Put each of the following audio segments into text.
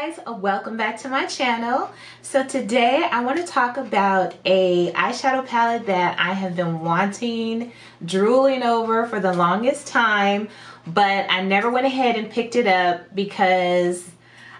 guys, welcome back to my channel. So today I want to talk about a eyeshadow palette that I have been wanting, drooling over for the longest time, but I never went ahead and picked it up because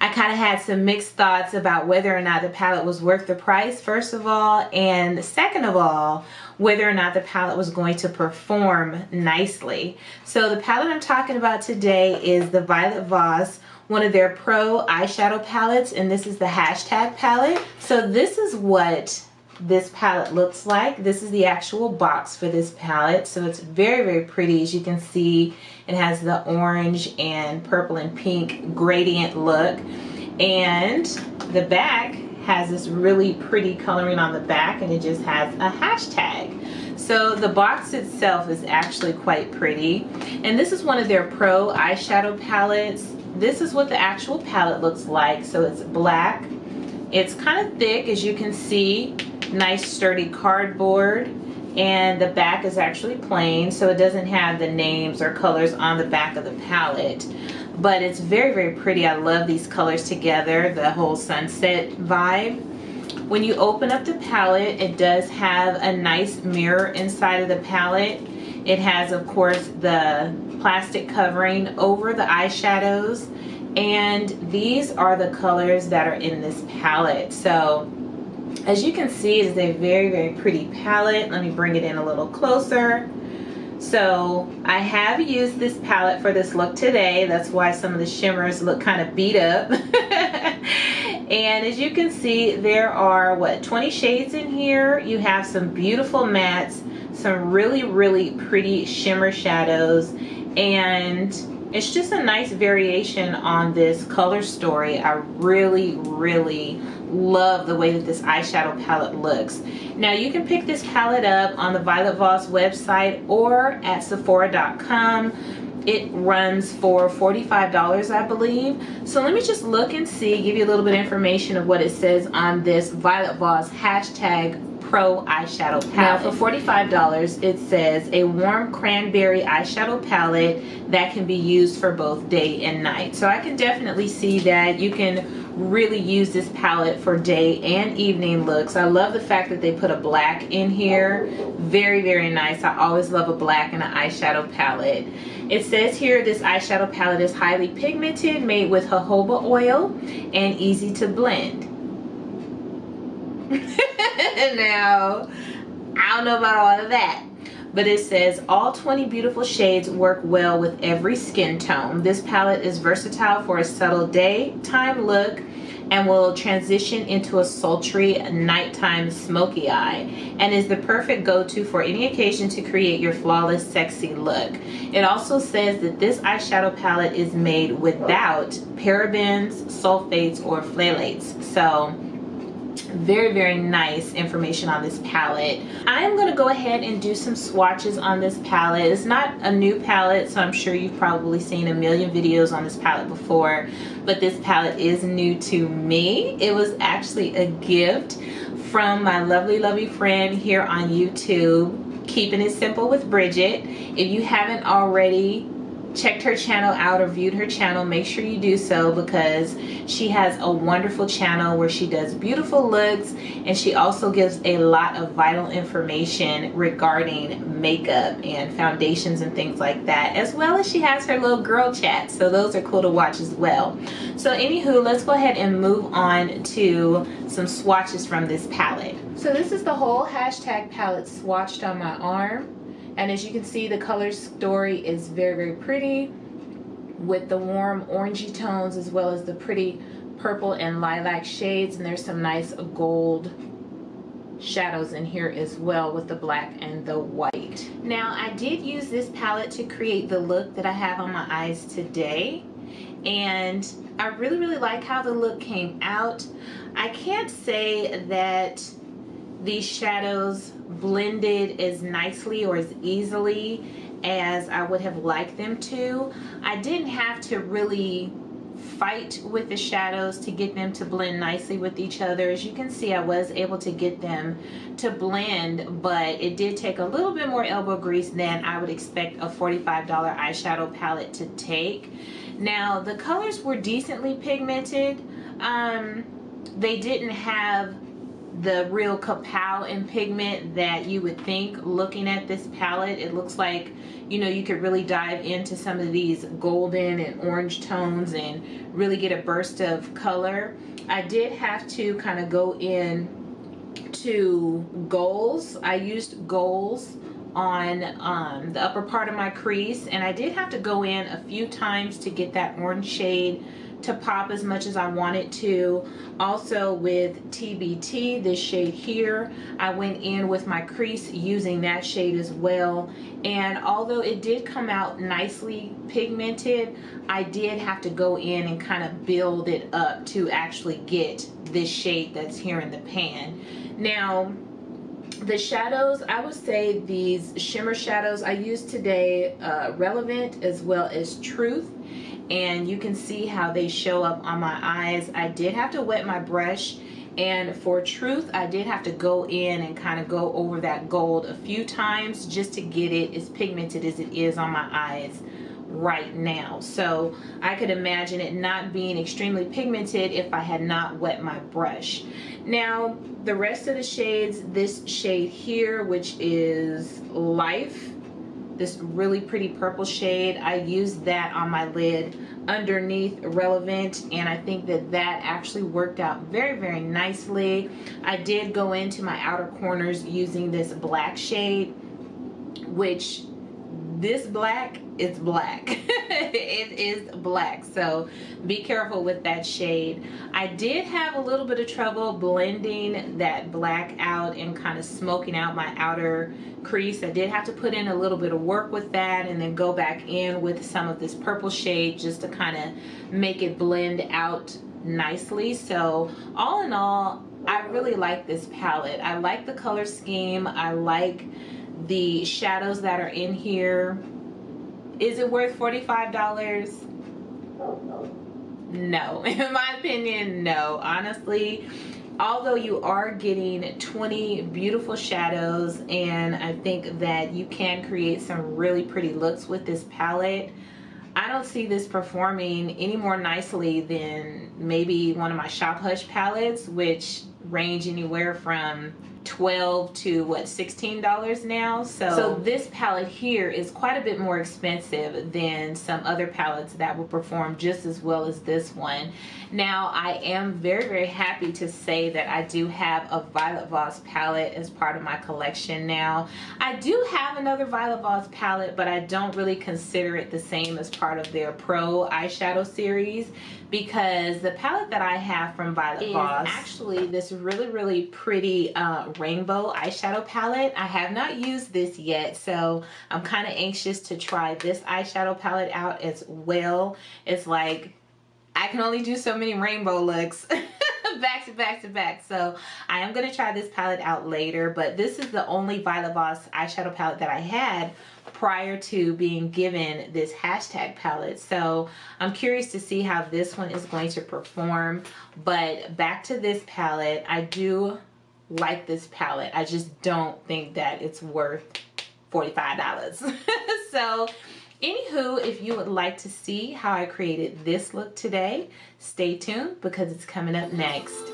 I kind of had some mixed thoughts about whether or not the palette was worth the price, first of all, and second of all, whether or not the palette was going to perform nicely. So the palette I'm talking about today is the Violet Voss, one of their pro eyeshadow palettes, and this is the hashtag palette. So this is what this palette looks like. This is the actual box for this palette. So it's very, very pretty. As you can see, it has the orange and purple and pink gradient look. And the back has this really pretty coloring on the back, and it just has a hashtag. So the box itself is actually quite pretty. And this is one of their pro eyeshadow palettes. This is what the actual palette looks like. So it's black. It's kind of thick, as you can see. Nice sturdy cardboard. And the back is actually plain, so it doesn't have the names or colors on the back of the palette. But it's very, very pretty. I love these colors together, the whole sunset vibe. When you open up the palette, it does have a nice mirror inside of the palette. It has, of course, the plastic covering over the eyeshadows, and these are the colors that are in this palette. So as you can see, it is a very, very pretty palette. Let me bring it in a little closer. So I have used this palette for this look today. That's why some of the shimmers look kind of beat up. And as you can see, there are, what, 20 shades in here. You have some beautiful mattes, some really, really pretty shimmer shadows, and it's just a nice variation on this color story. I really, really love the way that this eyeshadow palette looks. Now you can pick this palette up on the Violet Voss website or at Sephora.com. It runs for $45, I believe. So let me just look and see, give you a little bit of information of what it says on this Violet Voss hashtag pro eyeshadow palette. Now for $45, it says a warm cranberry eyeshadow palette that can be used for both day and night. So I can definitely see that you can really use this palette for day and evening looks. I love the fact that they put a black in here. Very, very nice. I always love a black in an eyeshadow palette. It says here this eyeshadow palette is highly pigmented, made with jojoba oil, and easy to blend. Now, I don't know about all of that, but it says all 20 beautiful shades work well with every skin tone. This palette is versatile for a subtle daytime look and will transition into a sultry nighttime smoky eye, and is the perfect go-to for any occasion to create your flawless sexy look. It also says that this eyeshadow palette is made without parabens, sulfates, or phthalates. So very, very nice information on this palette. I'm going to go ahead and do some swatches on this palette. It's not a new palette, so I'm sure you've probably seen a million videos on this palette before, but this palette is new to me. It was actually a gift from my lovely, lovely friend here on YouTube, Keeping It Simple with Bridget. If you haven't already checked her channel out or viewed her channel, make sure you do so, because she has a wonderful channel where she does beautiful looks, and she also gives a lot of vital information regarding makeup and foundations and things like that, as well as she has her little girl chat, so those are cool to watch as well. So anywho, let's go ahead and move on to some swatches from this palette. So this is the whole hashtag palette swatched on my arm. And as you can see, the color story is very, very pretty with the warm orangey tones as well as the pretty purple and lilac shades. And there's some nice gold shadows in here as well with the black and the white. Now, I did use this palette to create the look that I have on my eyes today, and I really, really like how the look came out. I can't say that these shadows blended as nicely or as easily as I would have liked them to. I didn't have to really fight with the shadows to get them to blend nicely with each other. As you can see, I was able to get them to blend, but it did take a little bit more elbow grease than I would expect a $45 eyeshadow palette to take. Now, the colors were decently pigmented, they didn't have the real cacao and pigment that you would think looking at this palette. It looks like, you know, you could really dive into some of these golden and orange tones and really get a burst of color. I did have to kind of go in to goals. I used goals on the upper part of my crease, and I did have to go in a few times to get that orange shade to pop as much as I wanted to. Also with TBT, this shade here, I went in with my crease using that shade as well, and although it did come out nicely pigmented, I did have to go in and kind of build it up to actually get this shade that's here in the pan. Now the shadows, I would say these shimmer shadows I used today, Relevant as well as Truth, and you can see how they show up on my eyes. I did have to wet my brush, and for Truth I did have to go in and kind of go over that gold a few times just to get it as pigmented as it is on my eyes right now. So I could imagine it not being extremely pigmented if I had not wet my brush. Now the rest of the shades, this shade here, which is Life, this really pretty purple shade, I used that on my lid underneath Relevant, and I think that that actually worked out very, very nicely. I did go into my outer corners using this black shade, which this black is black. It is black, so be careful with that shade. I did have a little bit of trouble blending that black out and kind of smoking out my outer crease. I did have to put in a little bit of work with that and then go back in with some of this purple shade just to kind of make it blend out nicely. So all in all, I really like this palette. I like the color scheme. I like the shadows that are in here. Is it worth $45? No. In my opinion, no. Honestly, although you are getting 20 beautiful shadows, and I think that you can create some really pretty looks with this palette, I don't see this performing any more nicely than maybe one of my Shop Hush palettes, which range anywhere from $12 to what, $16 now. So this palette here is quite a bit more expensive than some other palettes that will perform just as well as this one. Now I am very, very happy to say that I do have a Violet Voss palette as part of my collection now. I do have another Violet Voss palette, but I don't really consider it the same as part of their Pro eyeshadow series, because the palette that I have from Violet Voss is actually this really, really pretty rainbow eyeshadow palette. I have not used this yet, so I'm kind of anxious to try this eyeshadow palette out as well. It's like I can only do so many rainbow looks back to back to back, so I am going to try this palette out later. But this is the only Violet Voss eyeshadow palette that I had prior to being given this hashtag palette, so I'm curious to see how this one is going to perform. But back to this palette, I do like this palette. I just don't think that it's worth $45. So anywho, if you would like to see how I created this look today, stay tuned because it's coming up next.